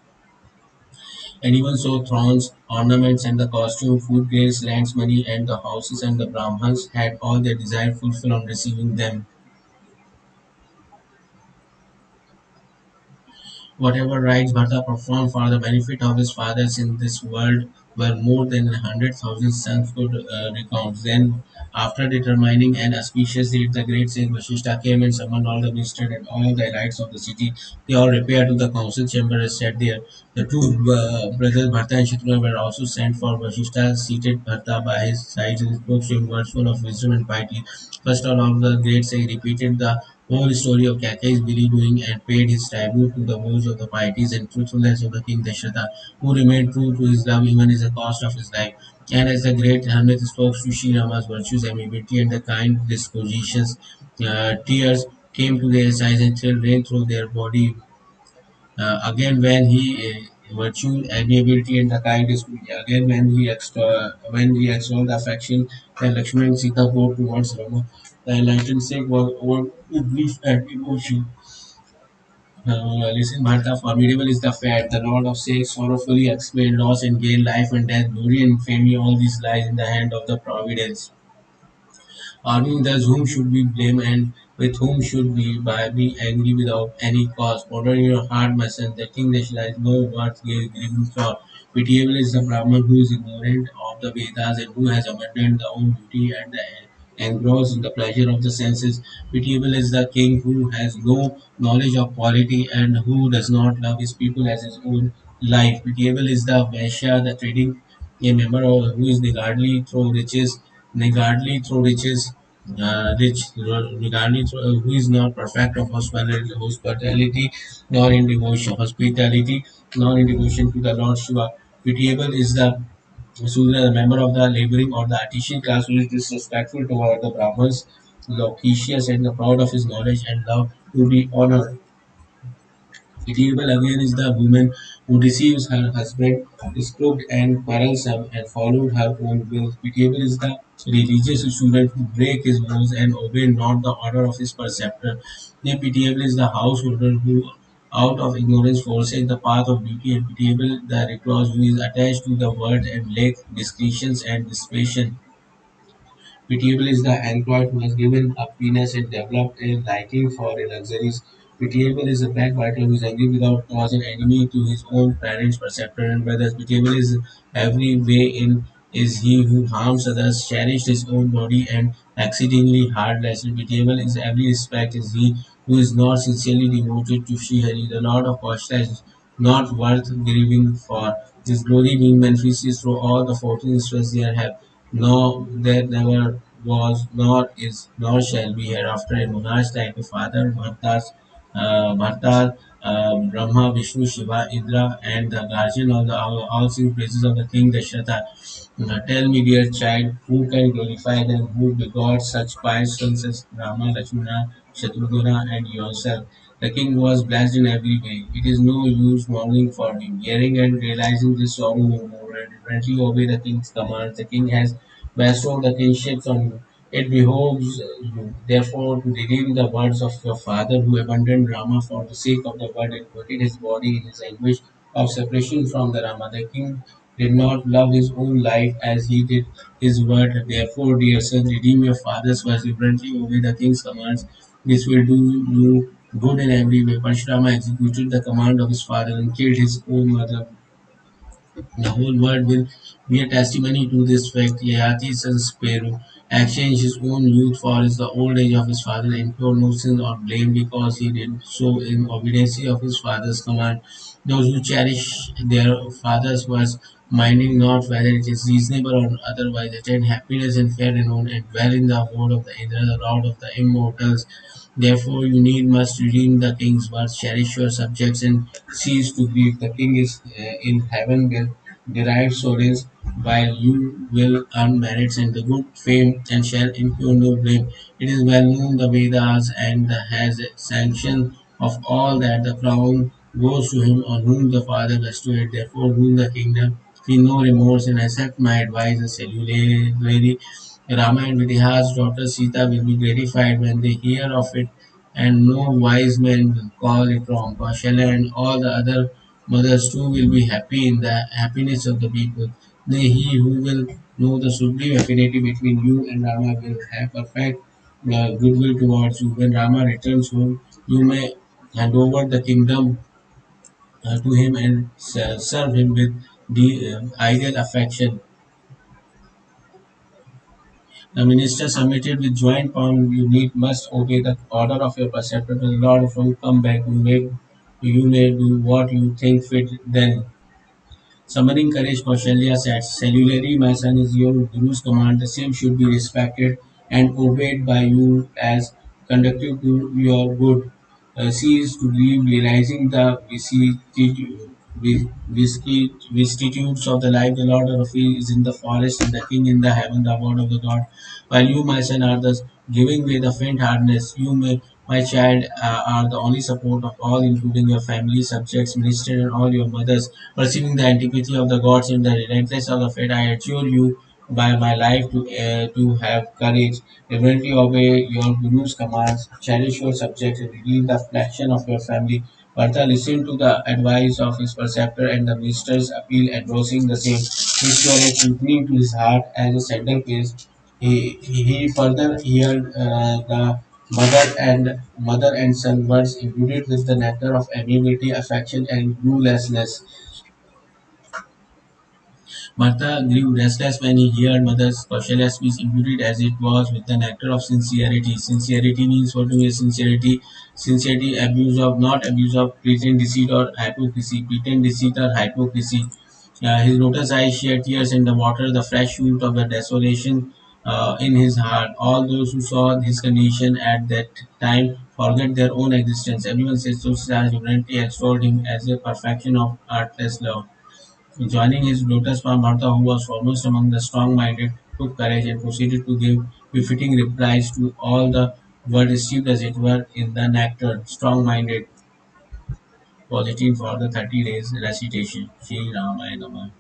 And even so, thrones, ornaments, and the costume, food, grains, lands, money, and the houses and the Brahmans had all their desire fulfilled on receiving them. Whatever rites Bharata performed for the benefit of his fathers in this world were more than 100,000 sons could recount. Then, after determining an auspicious date, the great sage Vashishta came and summoned all the ministers and all the elites of the city. They all repaired to the council chamber and sat there. The two brothers Bharta and Shatrugna were also sent for. Vashishta seated Bharta by his side and spoke to him words full of wisdom and piety. First of all, the great sage repeated the whole story of Kakai's Billy doing and paid his tribute to the vows of the pieties and truthfulness of the king Dashrata, who remained true to his love even at the cost of his life. And as the great hermit spoke to Sri Rama's virtues, amiability, and the kind dispositions, tears came to their eyes and thrill ran through their body. Again, when he virtue, amiability, and the kind disposition, again when he extolled the affection, then Lakshman and Sita go towards Rama. The enlightened Sikh was over with grief and emotion. Listen, Bharta, formidable is the fact. The Lord of Sakes sorrowfully explained loss and gain, life and death, glory and fame, all these lies in the hand of the providence. Arguing thus, whom should we blame and with whom should we be angry without any cause? Order in your heart, my son, the king that lies no worth grieving for. Pitiable is the Brahman who is ignorant of the Vedas and who has abandoned the own duty and engrossed in the pleasure of the senses. Pitiable is the king who has no knowledge of quality and who does not love his people as his own life. Pitiable is the Vaishya, the trading a member of who is niggardly through riches, niggardly through, who is not perfect of hospitality, nor in devotion to the Lord Shiva. Pitiable is the Sudra, the member of the laboring or the artisan class who is disrespectful toward the Brahmins, loquacious and proud of his knowledge and love to be honored. Pitiable again is the woman who deceives her husband, is crooked and quarrelsome, and followed her own will. Pitiable is the religious student who break his vows and obey not the order of his preceptor. Then pitiable is the householder who, out of ignorance, forsake the path of duty, and pitiable the recluse who is attached to the word and lack discretion and discretion. Pitiable is the anchorite who has given up Venus and developed a liking for a luxuries. Pitiable is the backbiter who is angry without cause and enemy to his own parents, preceptor, and brothers. Pitiable is every way in is he who harms others, cherished his own body, and exceedingly heartless. And pitiable is every respect is he who is not sincerely devoted to Sri Hari, the Lord of Kashta is not worth grieving for. His glory being manifested through all the 14 spheres there have no, there never was, nor is, nor shall be hereafter a monarch like the father Bharta, Brahma, Vishnu, Shiva, Indra, and the guardian of the all sing praises of the king Dashrata. Tell me, dear child, who can glorify them, who begot such pious sons as Rama, Lakshmana, Shatrugna, and yourself? The king was blessed in every way. It is no use mourning for him. Hearing and realizing this sorrow no more, and reverently obey the king's commands. The king has bestowed the kingships on you. It behoves you, therefore, to redeem the words of your father who abandoned Rama for the sake of the word and putted his body in his anguish of separation from the Rama. The king did not love his own life as he did his word. Therefore, dear son, redeem your father's words, reverently obey the king's commands. This will do you good in every way. Parshurama executed the command of his father and killed his own mother. The whole world will be a testimony to this fact. Yayati's son Speru exchanged his own youth for the old age of his father, incurred no sin or blame because he did so in obedience of his father's command. Those who cherish their father's words, minding not whether it is reasonable or otherwise, attain happiness and fair renown, and dwell in the abode of the Indra, the Lord of the immortals. Therefore, you need must redeem the king's words, cherish your subjects, and cease to grieve. The king is in heaven will derive solace, while you will earn merits and the good fame, and shall incur no blame. It is well known the Vedas and has a sanction of all that the crown goes to him on whom the father bestowed it. Therefore, whom the kingdom feel no remorse and accept my advice and salutarily. Rama and Vidya's daughter Sita will be gratified when they hear of it, and no wise man will call it wrong. Kaushalya and all the other mothers too will be happy in the happiness of the people. Nay, he who will know the supreme affinity between you and Rama will have perfect goodwill towards you. When Rama returns home, you may hand over the kingdom to him and serve him with The ideal affection. The minister submitted with joint palm. You need must obey the order of your preceptor. The Lord from come back. You may do what you think fit then. Summoning courage, Kaushalya said, "Cellularly, my son is your Guru's command. The same should be respected and obeyed by you as conducive to your good. Cease to believe, realizing the vicissitudes of the life. The Lord of the is in the forest, and the King in the heaven, the word of the God. While you, my son, are thus giving way the faint heartedness, you may, my child, are the only support of all, including your family, subjects, ministers, and all your mothers. Perceiving the antipathy of the gods and the relentlessness of the fate, I adjure you by my life to have courage, reverently obey your Guru's commands, cherish your subjects, and relieve the affliction of your family. Partha listened to the advice of his preceptor and the minister's appeal, endorsing the same. His courage increased to his heart as a sender case. He further heard the mother and son words imbued with the nectar of amiability, affection, and rulelessness. Martha grew restless when he heard Mother's Kaushalya's speech, imbued as it was with the nectar of sincerity. Sincerity means what to me sincerity. Sincerity, abuse of, not abuse of pretend deceit or hypocrisy. Pretend deceit or hypocrisy. His lotus eyes shed tears in the water, the fresh shoot of the desolation in his heart. All those who saw his condition at that time forget their own existence. Everyone says so, humanity extolled him as a perfection of artless love. Joining his lotus palm, Martha, who was foremost among the strong-minded, took courage and proceeded to give befitting replies to all the word received as it were in the nectar. Strong-minded, positive for the 30 days recitation. Shri Ramaya Namah.